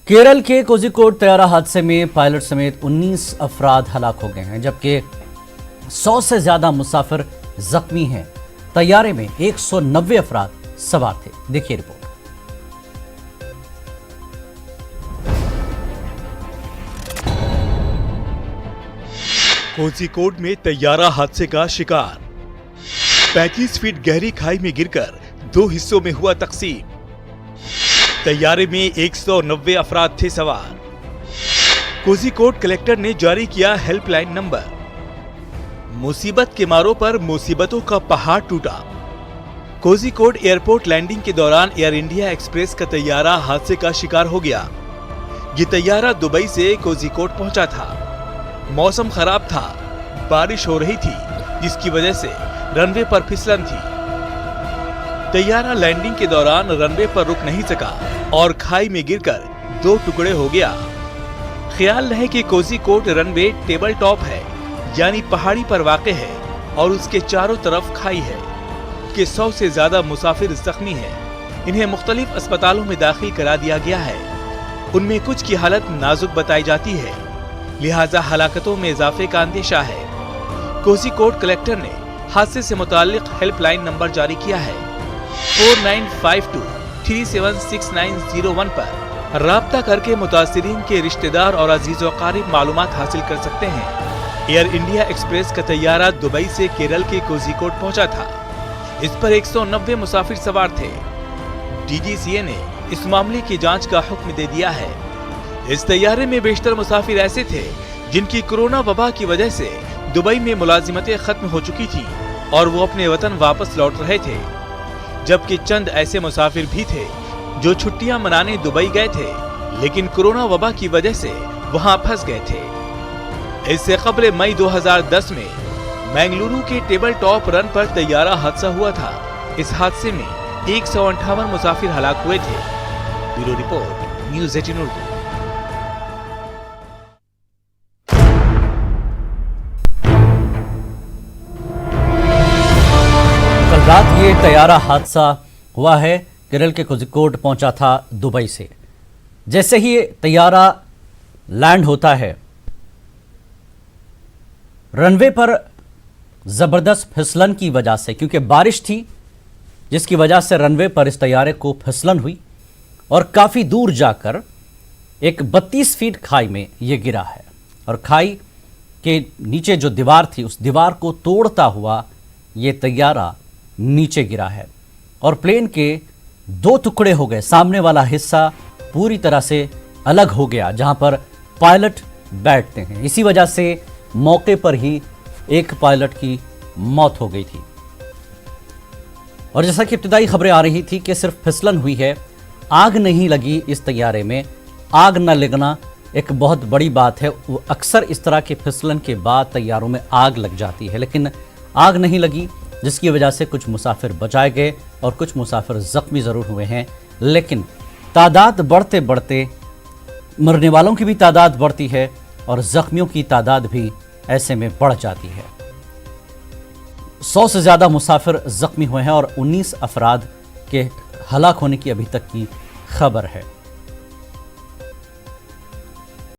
केरल के कोझिकोड तैयारा हादसे में पायलट समेत 19 अफराद हलाक हो गए हैं, जबकि 100 से ज्यादा मुसाफिर जख्मी हैं। तैयारे में 190 अफराद सवार थे। देखिए रिपोर्ट। कोझिकोड में तैयारा हादसे का शिकार। 35 फीट गहरी खाई में गिरकर 2 हिस्सों में हुआ तकसीम। तैयारे में 190 अफराद थे सवार। कोझिकोड कलेक्टर ने जारी किया हेल्पलाइन नंबर। मुसीबत के मारों पर मुसीबतों का पहाड़ टूटा। कोझिकोड एयरपोर्ट लैंडिंग के दौरान एयर इंडिया एक्सप्रेस का तैयारा हादसे का शिकार हो गया। ये तैयारा दुबई से कोझिकोड पहुंचा था। मौसम खराब था, बारिश हो रही थी, जिसकी वजह से रनवे पर फिसलन थी। तैयारा लैंडिंग के दौरान रनवे पर रुक नहीं सका और खाई में गिरकर 2 टुकड़े हो गया। ख्याल रहे कि कोझिकोड रनवे टेबल टॉप है, यानी पहाड़ी पर वाक़ है और उसके चारों तरफ खाई है। कि 100 से ज्यादा मुसाफिर जख्मी हैं। इन्हें मुख्तलिफ अस्पतालों में दाखिल करा दिया गया है। उनमें कुछ की हालत नाजुक बताई जाती है, लिहाजा हलाकतों में इजाफे का अंदेशा है। कोझिकोड कलेक्टर ने हादसे से मुताल्लिक हेल्पलाइन नंबर जारी किया है। 4952376901 पर राब्ता करके मुतासिरीन के रिश्तेदार और अजीज व क़रीब मालूमात हासिल कर सकते हैं। एयर इंडिया एक्सप्रेस का तैयारा दुबई से केरल के कोझिकोड पहुंचा था। इस पर 190 मुसाफिर सवार थे। डीजीसीए ने इस मामले की जांच का हुक्म दे दिया है। इस तैयारे में बेशतर मुसाफिर ऐसे थे जिनकी कोरोना वबा की वजह से दुबई में मुलाजिमतें खत्म हो चुकी थी और वो अपने वतन वापस लौट रहे थे, जबकि चंद ऐसे मुसाफिर भी थे जो छुट्टियां मनाने दुबई गए थे, लेकिन कोरोना वबा की वजह से वहां फंस गए थे। इससे कबल मई 2010 में बेंगलुरु के टेबल टॉप रन पर तैयारा हादसा हुआ था। इस हादसे में 158 मुसाफिर हलाक हुए थे। Bureau report, news 18 Urdu. कल रात ये तैयारा हादसा हुआ है। केरल के कोझिकोड पहुंचा था दुबई से। जैसे ही तैयारा लैंड होता है, रनवे पर जबरदस्त फिसलन की वजह से, क्योंकि बारिश थी जिसकी वजह से रनवे पर इस तैयारे को फिसलन हुई और काफ़ी दूर जाकर एक 32 फीट खाई में ये गिरा है। और खाई के नीचे जो दीवार थी, उस दीवार को तोड़ता हुआ ये तैयारा नीचे गिरा है और प्लेन के 2 टुकड़े हो गए। सामने वाला हिस्सा पूरी तरह से अलग हो गया जहां पर पायलट बैठते हैं। इसी वजह से मौके पर ही एक पायलट की मौत हो गई थी। और जैसा कि इब्तिदाई खबरें आ रही थी कि सिर्फ फिसलन हुई है, आग नहीं लगी इस तैयारे में। आग न लगना एक बहुत बड़ी बात है। वो अक्सर इस तरह के फिसलन के बाद तैयारों में आग लग जाती है, लेकिन आग नहीं लगी, जिसकी वजह से कुछ मुसाफिर बचाए गए और कुछ मुसाफिर जख्मी ज़रूर हुए हैं। लेकिन तादाद बढ़ते बढ़ते मरने वालों की भी तादाद बढ़ती है और जख्मियों की तादाद भी ऐसे में बढ़ जाती है। 100 से ज़्यादा मुसाफिर जख्मी हुए हैं और 19 अफराद के हलाक होने की अभी तक की खबर है।